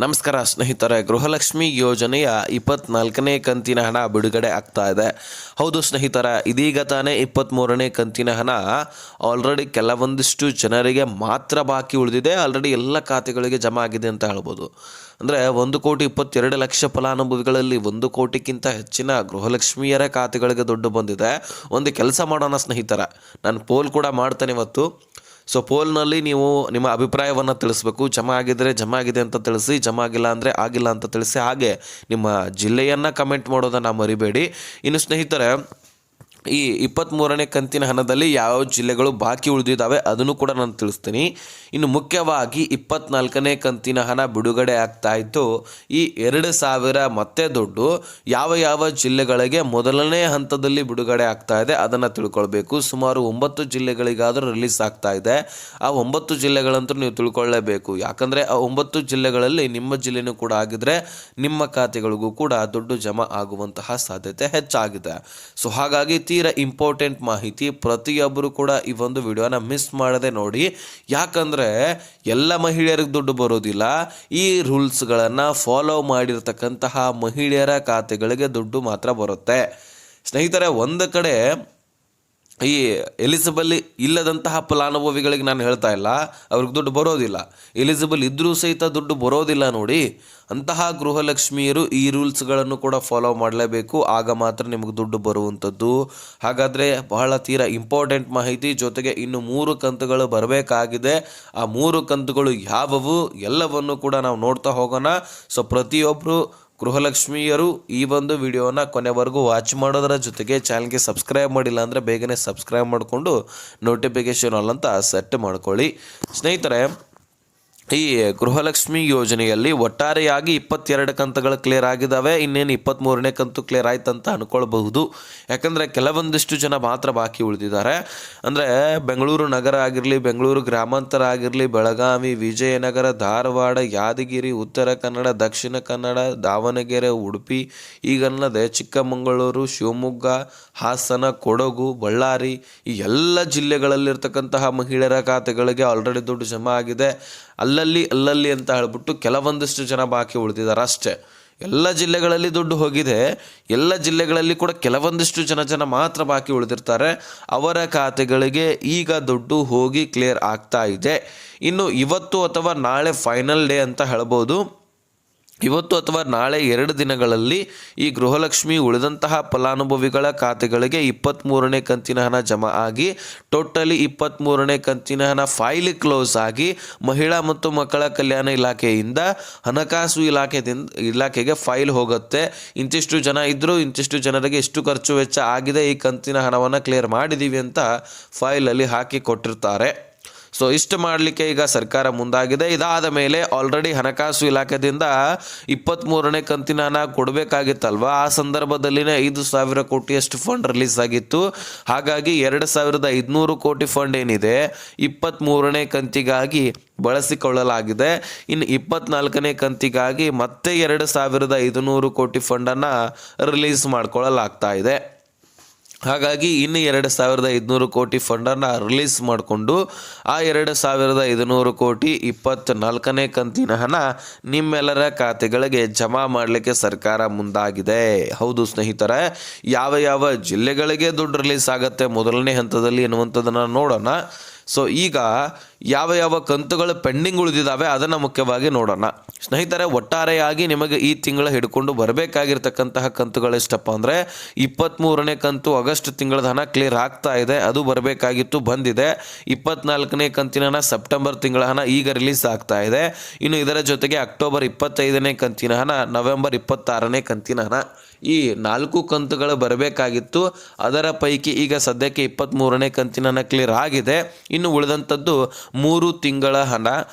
ನಮಸ್ಕಾರ ಸ್ನೇಹಿತರೆ, ಗೃಹಲಕ್ಷ್ಮಿ ಯೋಜನೆಯ 24ನೇ ಕಂತಿನ ಹಣ ಬಿಡುಗಡೆ ಆಗ್ತಾ ಇದೆ. ಹೌದು ಸ್ನೇಹಿತರೆ, ಇದೀಗ ತಾನೇ 23ನೇ ಕಂತಿನ ಹಣ ಆಲ್ರೆಡಿ ಕೆಲವೊಂದಿಷ್ಟು ಜನರಿಗೆ ಮಾತ್ರ ಬಾಕಿ ಉಳಿದಿದೆ. ಆಲ್ರೆಡಿ ಎಲ್ಲ ಖಾತೆಗಳಿಗೆ ಜಮಾ ಆಗಿದೆ ಅಂತ ಹೇಳ್ಬೋದು. ಅಂದರೆ 1,22,00,000 ಫಲಾನುಭವಿಗಳಲ್ಲಿ 1 ಕೋಟಿಗಿಂತ ಹೆಚ್ಚಿನ ಗೃಹಲಕ್ಷ್ಮಿಯರ ಖಾತೆಗಳಿಗೆ ದುಡ್ಡು ಬಂದಿದೆ. ಒಂದು ಕೆಲಸ ಮಾಡೋಣ ಸ್ನೇಹಿತರೆ, ನಾನು ಪೋಲ್ ಕೂಡ ಮಾಡ್ತೇನೆ ಇವತ್ತು. ಸೊ ಪೋಲ್ನಲ್ಲಿ ನೀವು ನಿಮ್ಮ ಅಭಿಪ್ರಾಯವನ್ನು ತಿಳಿಸ್ಬೇಕು. ಜಮಾ ಆಗಿದ್ದರೆ ಜಮಾ ಆಗಿದೆ ಅಂತ ತಿಳಿಸಿ, ಜಮಾ ಆಗಿಲ್ಲ ಅಂದರೆ ಆಗಿಲ್ಲ ಅಂತ ತಿಳಿಸಿ. ಹಾಗೆ ನಿಮ್ಮ ಜಿಲ್ಲೆಯನ್ನು ಕಮೆಂಟ್ ಮಾಡೋದನ್ನು ಮರಿಬೇಡಿ. ಇನ್ನು ಸ್ನೇಹಿತರೆ, ಈ 23ನೇ ಕಂತಿನ ಹಣದಲ್ಲಿ ಯಾವ ಜಿಲ್ಲೆಗಳು ಬಾಕಿ ಉಳಿದಿದ್ದಾವೆ ಅದನ್ನು ಕೂಡ ನಾನು ತಿಳಿಸ್ತೀನಿ. ಇನ್ನು ಮುಖ್ಯವಾಗಿ 24ನೇ ಕಂತಿನ ಹಣ ಬಿಡುಗಡೆ ಆಗ್ತಾ ಇತ್ತು. ಈ 2,000 ಮತ್ತೆ ದುಡ್ಡು ಯಾವ ಜಿಲ್ಲೆಗಳಿಗೆ ಮೊದಲನೇ ಹಂತದಲ್ಲಿ ಬಿಡುಗಡೆ ಆಗ್ತಾ ಇದೆ ಅದನ್ನು ತಿಳ್ಕೊಳ್ಬೇಕು. ಸುಮಾರು 9 ಜಿಲ್ಲೆಗಳಿಗಾದರೂ ರಿಲೀಸ್ ಆಗ್ತಾ ಇದೆ. ಆ 9 ಜಿಲ್ಲೆಗಳಂತೂ ನೀವು ತಿಳ್ಕೊಳ್ಳೇಬೇಕು. ಯಾಕಂದರೆ ಆ 9 ಜಿಲ್ಲೆಗಳಲ್ಲಿ ನಿಮ್ಮ ಜಿಲ್ಲೆನೂ ಕೂಡ ಆಗಿದ್ರೆ ನಿಮ್ಮ ಖಾತೆಗಳಿಗೂ ಕೂಡ ದುಡ್ಡು ಜಮಾ ಆಗುವಂತಹ ಸಾಧ್ಯತೆ ಹೆಚ್ಚಾಗಿದೆ. ಸೊ ಹಾಗಾಗಿ ತೀರಾ ಇಂಪಾರ್ಟೆಂಟ್ ಮಾಹಿತಿ, ಪ್ರತಿಯೊಬ್ಬರು ಕೂಡ ಈ ಒಂದು ವಿಡಿಯೋನ ಮಿಸ್ ಮಾಡದೆ ನೋಡಿ. ಯಾಕಂದರೆ ಎಲ್ಲ ಮಹಿಳೆಯರಿಗೆ ದುಡ್ಡು ಬರೋದಿಲ್ಲ. ಈ ರೂಲ್ಸ್ಗಳನ್ನು ಫಾಲೋ ಮಾಡಿರ್ತಕ್ಕಂತಹ ಮಹಿಳೆಯರ ಖಾತೆಗಳಿಗೆ ದುಡ್ಡು ಮಾತ್ರ ಬರುತ್ತೆ. ಸ್ನೇಹಿತರೆ, ಒಂದು ಕಡೆ ಈ ಎಲಿಜಿಬಲ್ ಇಲ್ಲದಂತಹ ಫಲಾನುಭವಿಗಳಿಗೆ ನಾನು ಹೇಳ್ತಾ ಇಲ್ಲ ಅವ್ರಿಗೆ ದುಡ್ಡು ಬರೋದಿಲ್ಲ. ಎಲಿಜಿಬಲ್ ಇದ್ದರೂ ಸಹಿತ ದುಡ್ಡು ಬರೋದಿಲ್ಲ ನೋಡಿ. ಅಂತಹ ಗೃಹಲಕ್ಷ್ಮಿಯರು ಈ ರೂಲ್ಸ್ಗಳನ್ನು ಕೂಡ ಫಾಲೋ ಮಾಡಲೇಬೇಕು. ಆಗ ಮಾತ್ರ ನಿಮಗೆ ದುಡ್ಡು ಬರುವಂಥದ್ದು. ಹಾಗಾದರೆ ಬಹಳ ತೀರಾ ಇಂಪಾರ್ಟೆಂಟ್ ಮಾಹಿತಿ. ಜೊತೆಗೆ ಇನ್ನು 3 ಕಂತುಗಳು ಬರಬೇಕಾಗಿದೆ. ಆ 3 ಕಂತುಗಳು ಯಾವುವು ಎಲ್ಲವನ್ನು ಕೂಡ ನಾವು ನೋಡ್ತಾ ಹೋಗೋಣ. ಸೊ ಪ್ರತಿಯೊಬ್ಬರು ಗೃಹಲಕ್ಷ್ಮಿಯರು ಈ ಒಂದು ವಿಡಿಯೋನ ಕೊನೆವರೆಗೂ ವಾಚ್ ಮಾಡೋದರ ಜೊತೆಗೆ ಚಾನಲ್ಗೆ ಸಬ್ಸ್ಕ್ರೈಬ್ ಮಾಡಿಲ್ಲ ಅಂದರೆ ಬೇಗನೆ ಸಬ್ಸ್ಕ್ರೈಬ್ ಮಾಡಿಕೊಂಡು ನೋಟಿಫಿಕೇಷನ್ ಆಲ್ ಅಂತ ಸೆಟ್ ಮಾಡ್ಕೊಳ್ಳಿ. ಸ್ನೇಹಿತರೆ, ಈ ಗೃಹಲಕ್ಷ್ಮಿ ಯೋಜನೆಯಲ್ಲಿ ಒಟ್ಟಾರೆಯಾಗಿ 22 ಕಂತುಗಳು ಕ್ಲಿಯರ್ ಆಗಿದ್ದಾವೆ. ಇನ್ನೇನು 23ನೇ ಕಂತು ಕ್ಲಿಯರ್ ಆಯ್ತು ಅಂತ ಅನ್ಕೊಳ್ಬಹುದು. ಯಾಕಂದರೆ ಕೆಲವೊಂದಿಷ್ಟು ಜನ ಮಾತ್ರ ಬಾಕಿ ಉಳಿದಿದ್ದಾರೆ. ಅಂದರೆ ಬೆಂಗಳೂರು ನಗರ ಆಗಿರಲಿ, ಬೆಂಗಳೂರು ಗ್ರಾಮಾಂತರ ಆಗಿರಲಿ, ಬೆಳಗಾವಿ, ವಿಜಯನಗರ, ಧಾರವಾಡ, ಯಾದಗಿರಿ, ಉತ್ತರ ಕನ್ನಡ, ದಕ್ಷಿಣ ಕನ್ನಡ, ದಾವಣಗೆರೆ, ಉಡುಪಿ, ಈಗಲ್ಲದೆ ಚಿಕ್ಕಮಗಳೂರು, ಶಿವಮೊಗ್ಗ, ಹಾಸನ, ಕೊಡಗು, ಬಳ್ಳಾರಿ, ಈ ಎಲ್ಲ ಜಿಲ್ಲೆಗಳಲ್ಲಿರ್ತಕ್ಕಂತಹ ಮಹಿಳೆಯರ ಖಾತೆಗಳಿಗೆ ಆಲ್ರೆಡಿ ದುಡ್ಡು ಜಮಾ ಆಗಿದೆ. ಅಲ್ಲಲ್ಲಿ ಅಂತ ಹೇಳ್ಬಿಟ್ಟು ಕೆಲವೊಂದಿಷ್ಟು ಜನ ಬಾಕಿ ಉಳಿದಿದ್ದಾರೆ ಅಷ್ಟೇ. ಎಲ್ಲ ಜಿಲ್ಲೆಗಳಲ್ಲಿ ದುಡ್ಡು ಹೋಗಿದೆ. ಎಲ್ಲ ಜಿಲ್ಲೆಗಳಲ್ಲಿ ಕೂಡ ಕೆಲವೊಂದಿಷ್ಟು ಜನ ಮಾತ್ರ ಬಾಕಿ ಉಳಿದಿರ್ತಾರೆ. ಅವರ ಖಾತೆಗಳಿಗೆ ಈಗ ದುಡ್ಡು ಹೋಗಿ ಕ್ಲಿಯರ್ ಆಗ್ತಾ ಇದೆ. ಇನ್ನು ಇವತ್ತು ಅಥವಾ ನಾಳೆ ಫೈನಲ್ ಡೇ ಅಂತ ಹೇಳ್ಬೋದು. ಇವತ್ತು ಅಥವಾ ನಾಳೆ 2 ದಿನಗಳಲ್ಲಿ ಈ ಗೃಹಲಕ್ಷ್ಮಿ ಉಳಿದಂತಹ ಫಲಾನುಭವಿಗಳ ಖಾತೆಗಳಿಗೆ 23ನೇ ಕಂತಿನ ಹಣ ಜಮಾ ಆಗಿ ಟೋಟಲಿ 23ನೇ ಕಂತಿನ ಹಣ ಫೈಲ್ ಕ್ಲೋಸ್ ಆಗಿ ಮಹಿಳಾ ಮತ್ತು ಮಕ್ಕಳ ಕಲ್ಯಾಣ ಇಲಾಖೆಯಿಂದ ಹಣಕಾಸು ಇಲಾಖೆಗೆ ಫೈಲ್ ಹೋಗುತ್ತೆ. ಇಂತಿಷ್ಟು ಜನ ಇದ್ದರು, ಇಂತಿಷ್ಟು ಜನರಿಗೆ ಇಷ್ಟು ಖರ್ಚು ವೆಚ್ಚ ಆಗಿದೆ, ಈ ಕಂತಿನ ಹಣವನ್ನು ಕ್ಲಿಯರ್ ಮಾಡಿದ್ದೀವಿ ಅಂತ ಫೈಲಲ್ಲಿ ಹಾಕಿ ಕೊಟ್ಟಿರ್ತಾರೆ. ಸೊ ಇಷ್ಟು ಮಾಡಲಿಕ್ಕೆ ಈಗ ಸರ್ಕಾರ ಮುಂದಾಗಿದೆ. ಇದಾದ ಮೇಲೆ ಆಲ್ರೆಡಿ ಹಣಕಾಸು ಇಲಾಖೆಯಿಂದ 23ನೇ ಕಂತಿನ ಹಣ ಕೊಡಬೇಕಾಗಿತ್ತಲ್ವ. ಆ ಸಂದರ್ಭದಲ್ಲಿನೇ 5,000 ಕೋಟಿಯಷ್ಟು ಫಂಡ್ ರಿಲೀಸ್ ಆಗಿತ್ತು. ಹಾಗಾಗಿ 2,500 ಕೋಟಿ ಫಂಡ್ ಏನಿದೆ 23ನೇ ಕಂತಿಗಾಗಿ ಬಳಸಿಕೊಳ್ಳಲಾಗಿದೆ. ಇನ್ನು 24ನೇ ಕಂತಿಗಾಗಿ ಮತ್ತೆ 2,500 ಕೋಟಿ ಫಂಡನ್ನು ರಿಲೀಸ್ ಮಾಡಿಕೊಳ್ಳಲಾಗ್ತಾ ಇದೆ. ಹಾಗಾಗಿ ಇನ್ನು 2,500 ಕೋಟಿ ಫಂಡನ್ನು ರಿಲೀಸ್ ಮಾಡಿಕೊಂಡು ಆ 2,500 ಕೋಟಿ 24ನೇ ಕಂತಿನ ಹಣ ನಿಮ್ಮೆಲ್ಲರ ಖಾತೆಗಳಿಗೆ ಜಮಾ ಮಾಡಲಿಕ್ಕೆ ಸರ್ಕಾರ ಮುಂದಾಗಿದೆ. ಹೌದು ಸ್ನೇಹಿತರೆ, ಯಾವ ಜಿಲ್ಲೆಗಳಿಗೆ ದುಡ್ಡು ರಿಲೀಸ್ ಆಗುತ್ತೆ ಮೊದಲನೇ ಹಂತದಲ್ಲಿ ಎನ್ನುವಂಥದ್ದನ್ನು ನೋಡೋಣ. ಸೊ ಈಗ ಯಾವ ಕಂತುಗಳು ಪೆಂಡಿಂಗ್ ಉಳಿದಿದ್ದಾವೆ ಅದನ್ನು ಮುಖ್ಯವಾಗಿ ನೋಡೋಣ. ಸ್ನೇಹಿತರೆ, ಒಟ್ಟಾರೆಯಾಗಿ ನಿಮಗೆ ಈ ತಿಂಗಳ ಹಿಡ್ಕೊಂಡು ಬರಬೇಕಾಗಿರ್ತಕ್ಕಂತಹ ಕಂತುಗಳು ಎಷ್ಟಪ್ಪ ಅಂದರೆ 23ನೇ ಕಂತು ಆಗಸ್ಟ್ ತಿಂಗಳದ ಹಣ ಕ್ಲಿಯರ್ ಆಗ್ತಾ ಇದೆ, ಅದು ಬರಬೇಕಾಗಿತ್ತು, ಬಂದಿದೆ. 24ನೇ ಕಂತಿನ ಹಣ ಸೆಪ್ಟೆಂಬರ್ ತಿಂಗಳ ಹಣ ಈಗ ರಿಲೀಸ್ ಆಗ್ತಾ ಇದೆ. ಇನ್ನು ಇದರ ಜೊತೆಗೆ ಅಕ್ಟೋಬರ್ 25ನೇ ಕಂತಿನ ಹಣ, ನವೆಂಬರ್ 26ನೇ ಕಂತಿನ ಹಣ, ಈ 4 ಕಂತುಗಳು ಬರಬೇಕಾಗಿತ್ತು. ಅದರ ಪೈಕಿ ಈಗ ಸದ್ಯಕ್ಕೆ 23ನೇ ಕಂತಿನ ಹಣ ಕ್ಲಿಯರ್ ಆಗಿದೆ. ಇನ್ನು ಉಳಿದಂಥದ್ದು 3 ತಿಂಗಳ ಹಣ,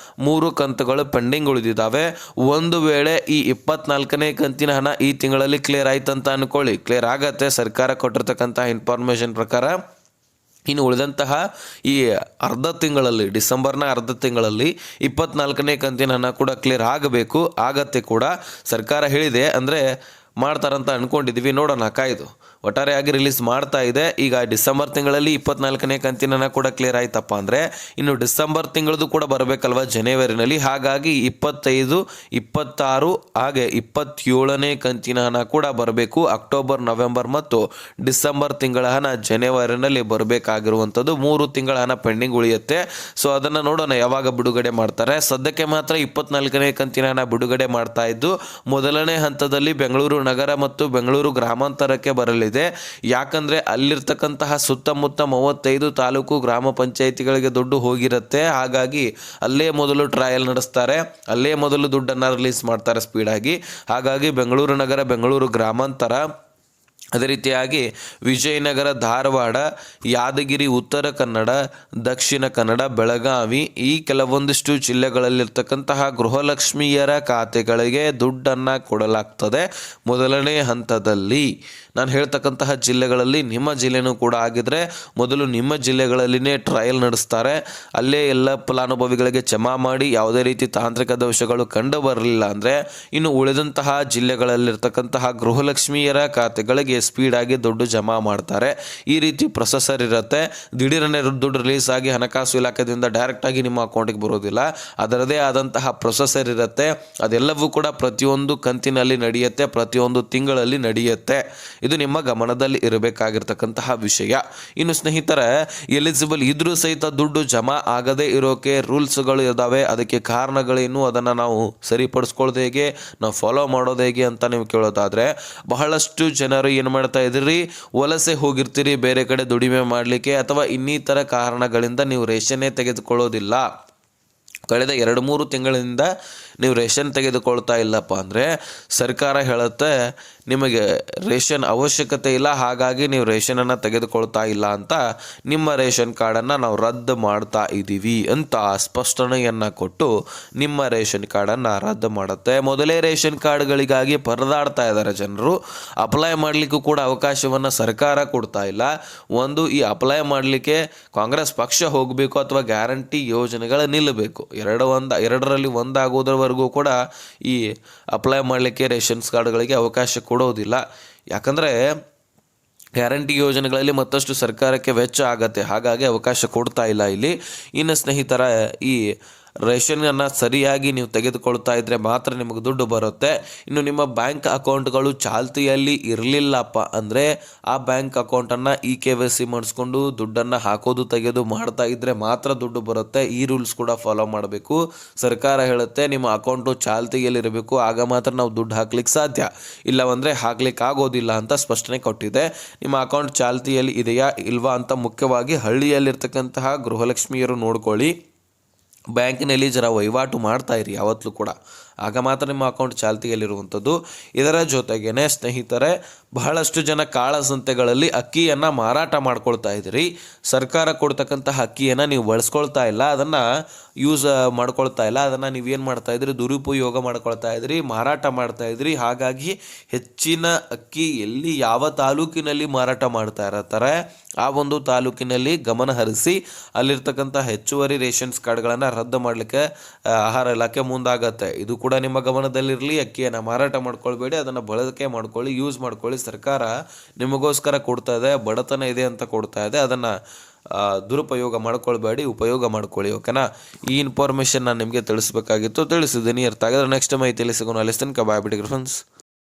3 ಕಂತುಗಳು ಪೆಂಡಿಂಗ್ ಉಳಿದಿದ್ದಾವೆ. ಒಂದು ವೇಳೆ ಈ 24ನೇ ಕಂತಿನ ಹಣ ಈ ತಿಂಗಳಲ್ಲಿ ಕ್ಲಿಯರ್ ಆಯ್ತಂತ ಅನ್ಕೊಳ್ಳಿ, ಕ್ಲಿಯರ್ ಆಗತ್ತೆ ಸರ್ಕಾರ ಕೊಟ್ಟಿರ್ತಕ್ಕಂಥ ಇನ್ಫಾರ್ಮೇಷನ್ ಪ್ರಕಾರ. ಇನ್ನು ಉಳಿದಂತಹ ಈ ಅರ್ಧ ತಿಂಗಳಲ್ಲಿ, ಡಿಸೆಂಬರ್ನ ಅರ್ಧ ತಿಂಗಳಲ್ಲಿ 24ನೇ ಕಂತಿನ ಹಣ ಕೂಡ ಕ್ಲಿಯರ್ ಆಗಬೇಕು, ಆಗತ್ತೆ ಕೂಡ ಸರ್ಕಾರ ಹೇಳಿದೆ. ಅಂದರೆ ಮಾಡ್ತಾರಂತ ಅಂದ್ಕೊಂಡಿದ್ದೀವಿ, ನೋಡೋಣ ಕಾಯ್ದು. ಒಟ್ಟಾರೆಯಾಗಿ ರಿಲೀಸ್ ಮಾಡ್ತಾ ಇದೆ. ಈಗ ಡಿಸೆಂಬರ್ ತಿಂಗಳಲ್ಲಿ 24ನೇ ಕಂತಿನ ಹಣ ಕೂಡ ಕ್ಲಿಯರ್ ಆಯ್ತಪ್ಪ ಅಂದರೆ ಇನ್ನು ಡಿಸೆಂಬರ್ ತಿಂಗಳದು ಕೂಡ ಬರಬೇಕಲ್ವ ಜನವರಿನಲ್ಲಿ. ಹಾಗಾಗಿ 25, 26 ಹಾಗೆ 27ನೇ ಕಂತಿನ ಹಣ ಕೂಡ ಬರಬೇಕು. ಅಕ್ಟೋಬರ್, ನವೆಂಬರ್ ಮತ್ತು ಡಿಸೆಂಬರ್ ತಿಂಗಳ ಹಣ ಜನವರಿನಲ್ಲಿ ಬರಬೇಕಾಗಿರುವಂಥದ್ದು. 3 ತಿಂಗಳ ಹಣ ಪೆಂಡಿಂಗ್ ಉಳಿಯುತ್ತೆ. ಸೊ ಅದನ್ನು ನೋಡೋಣ ಯಾವಾಗ ಬಿಡುಗಡೆ ಮಾಡ್ತಾರೆ. ಸದ್ಯಕ್ಕೆ ಮಾತ್ರ 24ನೇ ಕಂತಿನ ಹಣ ಬಿಡುಗಡೆ ಮಾಡ್ತಾ ಇದ್ದು ಮೊದಲನೇ ಹಂತದಲ್ಲಿ ಬೆಂಗಳೂರು ನಗರ ಮತ್ತು ಬೆಂಗಳೂರು ಗ್ರಾಮಾಂತರಕ್ಕೆ ಬರಲಿದೆ. ಯಾಕಂದರೆ ಅಲ್ಲಿರ್ತಕ್ಕಂತಹ ಸುತ್ತಮುತ್ತ 35 ತಾಲೂಕು ಗ್ರಾಮ ಪಂಚಾಯಿತಿಗಳಿಗೆ ದುಡ್ಡು ಹೋಗಿರುತ್ತೆ. ಹಾಗಾಗಿ ಅಲ್ಲೇ ಮೊದಲು ಟ್ರಯಲ್ ನಡೆಸ್ತಾರೆ, ಅಲ್ಲೇ ಮೊದಲು ದುಡ್ಡನ್ನು ರಿಲೀಸ್ ಮಾಡ್ತಾರೆ ಸ್ಪೀಡಾಗಿ. ಹಾಗಾಗಿ ಬೆಂಗಳೂರು ನಗರ, ಬೆಂಗಳೂರು ಗ್ರಾಮಾಂತರ, ಅದೇ ರೀತಿಯಾಗಿ ವಿಜಯನಗರ, ಧಾರವಾಡ, ಯಾದಗಿರಿ, ಉತ್ತರ ಕನ್ನಡ, ದಕ್ಷಿಣ ಕನ್ನಡ, ಬೆಳಗಾವಿ ಈ ಕೆಲವೊಂದಿಷ್ಟು ಜಿಲ್ಲೆಗಳಲ್ಲಿರ್ತಕ್ಕಂತಹ ಗೃಹಲಕ್ಷ್ಮಿಯರ ಖಾತೆಗಳಿಗೆ ದುಡ್ಡನ್ನು ಕೊಡಲಾಗ್ತದೆ ಮೊದಲನೇ ಹಂತದಲ್ಲಿ. ನಾನು ಹೇಳ್ತಕ್ಕಂತಹ ಜಿಲ್ಲೆಗಳಲ್ಲಿ ನಿಮ್ಮ ಜಿಲ್ಲೆನೂ ಕೂಡ ಆಗಿದ್ರೆ ಮೊದಲು ನಿಮ್ಮ ಜಿಲ್ಲೆಗಳಲ್ಲಿನೇ ಟ್ರಯಲ್ ನಡೆಸ್ತಾರೆ. ಅಲ್ಲೇ ಎಲ್ಲ ಫಲಾನುಭವಿಗಳಿಗೆ ಜಮಾ ಮಾಡಿ ಯಾವುದೇ ರೀತಿ ತಾಂತ್ರಿಕ ದೋಷಗಳು ಕಂಡು ಬರಲಿಲ್ಲ ಅಂದರೆ ಇನ್ನು ಉಳಿದಂತಹ ಜಿಲ್ಲೆಗಳಲ್ಲಿರ್ತಕ್ಕಂತಹ ಗೃಹಲಕ್ಷ್ಮಿಯರ ಖಾತೆಗಳಿಗೆ ಸ್ಪೀಡಾಗಿ ದುಡ್ಡು ಜಮಾ ಮಾಡ್ತಾರೆ. ಈ ರೀತಿ ಪ್ರೊಸೆಸರ್ ಇರುತ್ತೆ. ದಿಢೀರನೆ ದುಡ್ಡು ರಿಲೀಸ್ ಆಗಿ ಹಣಕಾಸು ಇಲಾಖೆಯಿಂದ ಡೈರೆಕ್ಟಾಗಿ ನಿಮ್ಮ ಅಕೌಂಟಿಗೆ ಬರೋದಿಲ್ಲ. ಅದರದೇ ಆದಂತಹ ಪ್ರೊಸೆಸರ್ ಇರುತ್ತೆ. ಅದೆಲ್ಲವೂ ಕೂಡ ಪ್ರತಿಯೊಂದು ಕಂತಿನಲ್ಲಿ ನಡೆಯುತ್ತೆ, ಪ್ರತಿಯೊಂದು ತಿಂಗಳಲ್ಲಿ ನಡೆಯುತ್ತೆ. ಇದು ನಿಮ್ಮ ಗಮನದಲ್ಲಿ ಇರಬೇಕಾಗಿರ್ತಕ್ಕಂತಹ ವಿಷಯ. ಇನ್ನು ಸ್ನೇಹಿತರೆ, ಎಲಿಜಿಬಲ್ ಇದ್ರೂ ಸಹಿತ ದುಡ್ಡು ಜಮಾ ಆಗದೇ ಇರೋಕೆ ರೂಲ್ಸ್ಗಳು ಇದ್ದಾವೆ. ಅದಕ್ಕೆ ಕಾರಣಗಳೇನು, ಅದನ್ನು ನಾವು ಸರಿಪಡಿಸ್ಕೊಳ್ಳೋದು ಹೇಗೆ, ನಾವು ಫಾಲೋ ಮಾಡೋದು ಹೇಗೆ ಅಂತ ನೀವು ಕೇಳೋದಾದರೆ ಬಹಳಷ್ಟು ಜನರು ಏನು ಮಾಡ್ತಾ ಇದ್ದೀರಿ, ವಲಸೆ ಹೋಗಿರ್ತೀರಿ ಬೇರೆ ಕಡೆ ದುಡಿಮೆ ಮಾಡಲಿಕ್ಕೆ, ಅಥವಾ ಇನ್ನಿತರ ಕಾರಣಗಳಿಂದ ನೀವು ರೇಷನ್ನೇ ತೆಗೆದುಕೊಳ್ಳೋದಿಲ್ಲ. ಕಳೆದ 2-3 ತಿಂಗಳಿಂದ ನೀವು ರೇಷನ್ ತೆಗೆದುಕೊಳ್ತಾ ಇಲ್ಲಪ್ಪ ಅಂದರೆ ಸರ್ಕಾರ ಹೇಳುತ್ತೆ ನಿಮಗೆ ರೇಷನ್ ಅವಶ್ಯಕತೆ ಇಲ್ಲ, ಹಾಗಾಗಿ ನೀವು ರೇಷನನ್ನು ತೆಗೆದುಕೊಳ್ತಾ ಇಲ್ಲ ಅಂತ ನಿಮ್ಮ ರೇಷನ್ ಕಾರ್ಡನ್ನು ನಾವು ರದ್ದು ಮಾಡ್ತಾ ಇದ್ದೀವಿ ಅಂತ ಸ್ಪಷ್ಟನೆಯನ್ನು ಕೊಟ್ಟು ನಿಮ್ಮ ರೇಷನ್ ಕಾರ್ಡನ್ನು ರದ್ದು ಮಾಡುತ್ತೆ. ಮೊದಲೇ ರೇಷನ್ ಕಾರ್ಡ್ಗಳಿಗಾಗಿ ಪರದಾಡ್ತಾ ಇದ್ದಾರೆ ಜನರು. ಅಪ್ಲೈ ಮಾಡಲಿಕ್ಕೂ ಕೂಡ ಅವಕಾಶವನ್ನು ಸರ್ಕಾರ ಕೊಡ್ತಾ ಇಲ್ಲ. ಒಂದು, ಈ ಅಪ್ಲೈ ಮಾಡಲಿಕ್ಕೆ ಕಾಂಗ್ರೆಸ್ ಪಕ್ಷ ಹೋಗಬೇಕು ಅಥವಾ ಗ್ಯಾರಂಟಿ ಯೋಜನೆಗಳು ನಿಲ್ಲಬೇಕು. ಎರಡರಲ್ಲಿ ಒಂದಾಗೋದ್ರವರೆಗೂ ಕೂಡ ಈ ಅಪ್ಲೈ ಮಾಡಲಿಕ್ಕೆ ರೇಷನ್ಸ್ ಕಾರ್ಡ್ಗಳಿಗೆ ಅವಕಾಶ ಕೊಡೋದಿಲ್ಲ. ಯಾಕಂದರೆ ಗ್ಯಾರಂಟಿ ಯೋಜನೆಗಳಲ್ಲಿ ಮತ್ತಷ್ಟು ಸರ್ಕಾರಕ್ಕೆ ವೆಚ್ಚ ಆಗತ್ತೆ, ಹಾಗಾಗಿ ಅವಕಾಶ ಕೊಡ್ತಾ ಇಲ್ಲ ಇಲ್ಲಿ. ಇನ್ನು ಸ್ನೇಹಿತರ, ಈ ರೇಷನನ್ನು ಸರಿಯಾಗಿ ನೀವು ತೆಗೆದುಕೊಳ್ತಾ ಇದ್ದರೆ ಮಾತ್ರ ನಿಮಗೆ ದುಡ್ಡು ಬರುತ್ತೆ. ಇನ್ನು ನಿಮ್ಮ ಬ್ಯಾಂಕ್ ಅಕೌಂಟ್ಗಳು ಚಾಲ್ತಿಯಲ್ಲಿ ಇರಲಿಲ್ಲಪ್ಪ ಅಂದರೆ ಆ ಬ್ಯಾಂಕ್ ಅಕೌಂಟನ್ನು KYC ಮಾಡಿಸ್ಕೊಂಡು ದುಡ್ಡನ್ನು ಹಾಕೋದು ತೆಗೆದು ಮಾಡ್ತಾ ಇದ್ದರೆ ಮಾತ್ರ ದುಡ್ಡು ಬರುತ್ತೆ. ಈ ರೂಲ್ಸ್ ಕೂಡ ಫಾಲೋ ಮಾಡಬೇಕು. ಸರ್ಕಾರ ಹೇಳುತ್ತೆ ನಿಮ್ಮ ಅಕೌಂಟು ಚಾಲ್ತಿಯಲ್ಲಿರಬೇಕು, ಆಗ ಮಾತ್ರ ನಾವು ದುಡ್ಡು ಹಾಕ್ಲಿಕ್ಕೆ ಸಾಧ್ಯ, ಇಲ್ಲವಂದರೆ ಹಾಕ್ಲಿಕ್ಕೆ ಆಗೋದಿಲ್ಲ ಅಂತ ಸ್ಪಷ್ಟನೆ ಕೊಟ್ಟಿದೆ. ನಿಮ್ಮ ಅಕೌಂಟ್ ಚಾಲ್ತಿಯಲ್ಲಿ ಇದೆಯಾ ಇಲ್ವಾ ಅಂತ ಮುಖ್ಯವಾಗಿ ಹಳ್ಳಿಯಲ್ಲಿರ್ತಕ್ಕಂತಹ ಗೃಹಲಕ್ಷ್ಮಿಯರು ನೋಡ್ಕೊಳ್ಳಿ. ಬ್ಯಾಂಕಿನಲ್ಲಿ ಜರ ವಹಿವಾಟು ಮಾಡ್ತಾ ಇರಿ ಯಾವತ್ತೂ ಕೂಡ, ಆಗ ಮಾತ್ರ ನಿಮ್ಮ ಅಕೌಂಟ್ ಚಾಲ್ತಿಯಲ್ಲಿರುವಂಥದ್ದು. ಇದರ ಜೊತೆಗೇ ಸ್ನೇಹಿತರೆ, ಬಹಳಷ್ಟು ಜನ ಕಾಳಸಂತೆಗಳಲ್ಲಿ ಅಕ್ಕಿಯನ್ನು ಮಾರಾಟ ಮಾಡ್ಕೊಳ್ತಾ ಇದ್ದೀರಿ. ಸರ್ಕಾರ ಕೊಡ್ತಕ್ಕಂತಹ ಅಕ್ಕಿಯನ್ನು ನೀವು ಬಳಸ್ಕೊಳ್ತಾ ಇಲ್ಲ, ಅದನ್ನು ಯೂಸ್ ಮಾಡ್ಕೊಳ್ತಾ ಇಲ್ಲ, ಅದನ್ನು ನೀವೇನು ಮಾಡ್ತಾಯಿದ್ರಿ, ದುರುಪಯೋಗ ಮಾಡ್ಕೊಳ್ತಾ ಇದ್ರಿ, ಮಾರಾಟ ಮಾಡ್ತಾಯಿದ್ರಿ. ಹಾಗಾಗಿ ಹೆಚ್ಚಿನ ಅಕ್ಕಿ ಎಲ್ಲಿ ಯಾವ ತಾಲೂಕಿನಲ್ಲಿ ಮಾರಾಟ ಮಾಡ್ತಾ ಇರ್ತಾರೆ ಆ ಒಂದು ತಾಲೂಕಿನಲ್ಲಿ ಗಮನ ಹರಿಸಿ ಅಲ್ಲಿರ್ತಕ್ಕಂಥ ಹೆಚ್ಚುವರಿ ರೇಷನ್ಸ್ ಕಾರ್ಡ್ಗಳನ್ನು ರದ್ದು ಮಾಡಲಿಕ್ಕೆ ಆಹಾರ ಇಲಾಖೆ ಮುಂದಾಗತ್ತೆ. ಇದು ಕೂಡ ನಿಮ್ಮ ಗಮನದಲ್ಲಿರಲಿ. ಅಕ್ಕಿಯನ್ನು ಮಾರಾಟ ಮಾಡ್ಕೊಳ್ಬೇಡಿ, ಅದನ್ನು ಬಳಕೆ ಮಾಡ್ಕೊಳ್ಳಿ, ಯೂಸ್ ಮಾಡ್ಕೊಳ್ಳಿ. ಸರ್ಕಾರ ನಿಮಗೋಸ್ಕರ ಕೊಡ್ತಾ ಇದೆ, ಬಡತನ ಇದೆ ಅಂತ ಕೊಡ್ತಾ ಇದೆ, ಅದನ್ನು ದುರುಪಯೋಗ ಮಾಡ್ಕೊಳ್ಬೇಡಿ, ಉಪಯೋಗ ಮಾಡ್ಕೊಳ್ಳಿ. ಓಕೆನಾ? ಈ ಇನ್ಫಾರ್ಮೇಷನ್ ನಾನು ನಿಮಗೆ ತಿಳಿಸ್ಬೇಕಾಗಿತ್ತು, ತಿಳಿಸಿದ್ದೀನಿ. ಅರ್ಥ ಆಗಿದ್ರೆ ನೆಕ್ಸ್ಟ್ ಮಾಹಿತಿಯಲ್ಲಿ ಸಿಗೋಣ. ಅಲ್ಲಿ ತನಕ ಬಾಯ್ ಬಿಡಿ ಫ್ರೆಂಡ್ಸ್.